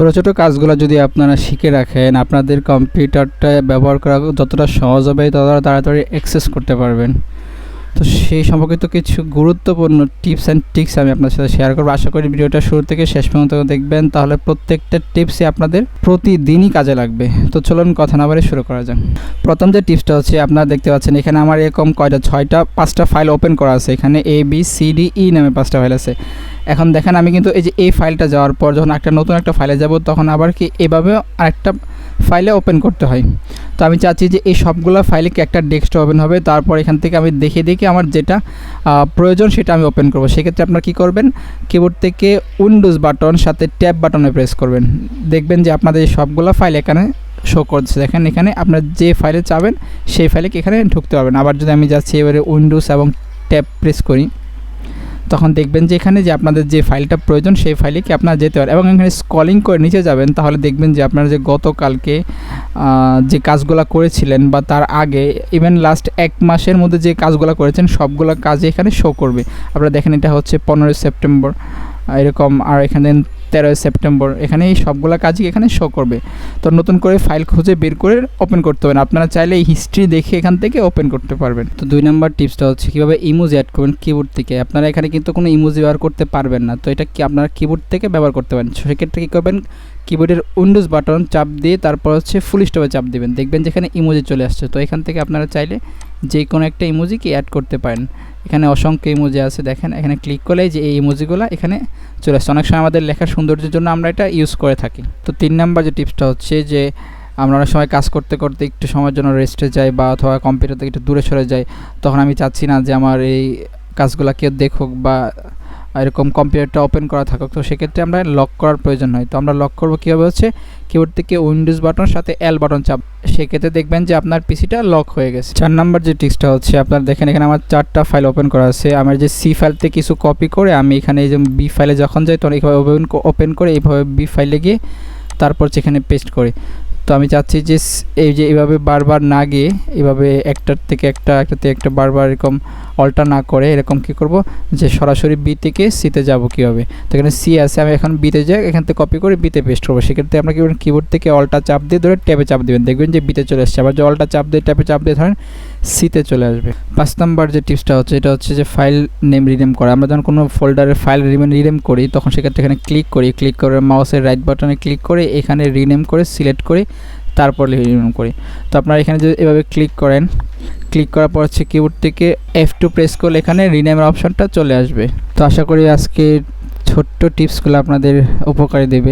ছোট ছোট কাজগুলো যদি আপনারা শিখে রাখেন, আপনাদের কম্পিউটারটা ব্যবহার করা যতটা সহজ হবে ততটা তাড়াতাড়ি অ্যাক্সেস করতে পারবেন। তো সেই সম্পর্কিত কিছু গুরুত্বপূর্ণ টিপস অ্যান্ড ট্রিক্স আমি আপনার সাথে শেয়ার করবো। আশা করি ভিডিওটা শুরু থেকে শেষ পর্যন্ত দেখবেন, তাহলে প্রত্যেকটা টিপসই আপনাদের প্রতিদিনই কাজে লাগবে। তো চলুন কথা না বাড়িয়ে শুরু করা যাক। প্রথম যে টিপসটা হচ্ছে, আপনারা দেখতে পাচ্ছেন এখানে আমার এরকম পাঁচটা ফাইল ওপেন করা আছে। এখানে ABCDE নামে 5টা ফাইল আছে। এখন দেখেন আমি কিন্তু এই যে এই ফাইলটা যাওয়ার পর যখন নতুন একটা ফাইলে যাব, তখন আবার কি এভাবে আরেকটা ফাইলে ওপেন করতে হয়। তো আমি চাচ্ছি যে এই সবগুলো ফাইলে কি একটা ডেস্কটপ ওপেন হবে, তারপর এখান থেকে আমি দেখে আমার যেটা প্রয়োজন সেটা আমি ওপেন করব। সেক্ষেত্রে আপনারা কী করবেন, কিবোর্ড থেকে উইন্ডোজ বাটন সাথে ট্যাব বাটনে প্রেস করবেন। দেখবেন যে আপনাদের এই সবগুলো ফাইল এখানে শো করছে। দেখেন এখানে আপনার যে ফাইলে চাবেন সেই ফাইলে এখানে ঢুকতে পারবেন। আবার যদি আমি যাচ্ছি এবারে উইন্ডোজ এবং ট্যাব প্রেস করি, তখন দেখবেন যে এখানে যে আপনাদের যে ফাইলটা প্রয়োজন সেই ফাইলে কি আপনারা যেতে পারেন। এবং এখানে স্ক্রলিং করে নিচে যাবেন, তাহলে দেখবেন যে আপনারা যে গতকালকে যে কাজগুলো করেছিলেন বা তার আগে ইভেন লাস্ট 1 মাসের মধ্যে যে কাজগুলো করেছেন সবগুলো কাজই এখানে শো করবে। আপনারা দেখেন এটা হচ্ছে 15 সেপ্টেম্বর এরকম, আর এখানে 13 সেপ্টেম্বর, এখানে এই সবগুলো কাজই এখানে শো করবে। তো নতুন করে ফাইল খুঁজে বের করে ওপেন করতে হবে। আপনারা চাইলে এই হিস্ট্রি দেখে এখান থেকে ওপেন করতে পারবেন। তো 2 নম্বর টিপসটা হচ্ছে কীভাবে ইমোজি অ্যাড করবেন কিবোর্ড থেকে। আপনারা এখানে কিন্তু কোনো ইমোজি ব্যবহার করতে পারবেন না, তো এটা কি আপনারা কিবোর্ড থেকে ব্যবহার করতে পারেন। সেক্ষেত্রে কী করবেন, কিবোর্ডের উইন্ডোজ বাটন চাপ দিয়ে তারপর হচ্ছে ফুল স্টপে চাপ দেবেন। দেখবেন যেখানে ইমোজি চলে আসছে। তো এখান থেকে আপনারা চাইলে যে কোনো একটা ইমোজি কি অ্যাড করতে পারেন। এখানে অসংখ্য ইমোজি আছে, দেখেন এখানে ক্লিক করলে যে এই ইমোজিগুলো এখানে চলে আসছে। অনেক সময় আমাদের লেখার সৌন্দর্যের জন্য আমরা এটা ইউজ করে থাকি। তো 3 নাম্বার যে টিপসটা হচ্ছে যে আমরা অনেক সময় কাজ করতে করতে একটু সময়ের জন্য রেস্টে যাই বা অথবা কম্পিউটার থেকে একটু দূরে সরে যাই, তখন আমি চাচ্ছি না যে আমার এই কাজগুলো কেউ দেখুক বা এরকম কম্পিউটারটা ওপেন করা থাকুক। তো সেক্ষেত্রে আমরা লক করার প্রয়োজন হয়। তো আমরা লক করবো কীভাবে হচ্ছে, কিবোর্ড থেকে উইন্ডোজ বাটন সাথে L বাটন চাপ, সেক্ষেত্রে দেখবেন যে আপনার পিসিটা লক হয়ে গেছে। 4 নাম্বার যে টিপসটা হচ্ছে, আপনারা দেখেন এখানে আমার 4টা ফাইল ওপেন করা আছে। আমার যে C ফাইল থেকে কিছু কপি করে আমি এখানে এই যে B ফাইলে যখন যাই তখন এইভাবে ওপেন করে এইভাবে B ফাইলে গিয়ে তারপর সেখানে পেস্ট করি। তো আমি চাচ্ছি যে এই যে এইভাবে বারবার না গিয়ে এভাবে একটার থেকে একটা বারবার এরকম অল্টার না করে এরকম কী করব, যে সরাসরি B থেকে C-তে যাবো কীভাবে। তো এখানে C আছে, আমি এখন B-তে যাই, এখান থেকে কপি করে B-তে পেস্ট করবো। সেক্ষেত্রে আমরা কী করবেন, কিবোর্ড থেকে অল্টা চাপ দিয়ে ধরে ট্যাবে চাপ দেবেন, দেখবেন যে B-তে চলে আসছে। আবার যে অল্টা চাপ দিয়ে ট্যাবে চাপ দিয়ে ধরেন C-তে চলে আসবে। 5 নাম্বার যে টিপসটা হচ্ছে, এটা হচ্ছে যে ফাইল নেম রিনেম করা। আমরা যখন কোনো ফোল্ডারের ফাইল রিনেম করি তখন সেক্ষেত্রে এখানে ক্লিক করে মাউসের রাইট বাটনে ক্লিক করে এখানে রিনেম করে সিলেক্ট করে তারপর রিনেম করি। তো আপনারা এখানে যদি এভাবে ক্লিক করেন, ক্লিক করার পর হচ্ছে কিবোর্ড থেকে F2 প্রেস করলে এখানে রিনেমের অপশনটা চলে আসবে। তো আশা করি আজকে ছোট্ট টিপসগুলো আপনাদের উপকারে দেবে।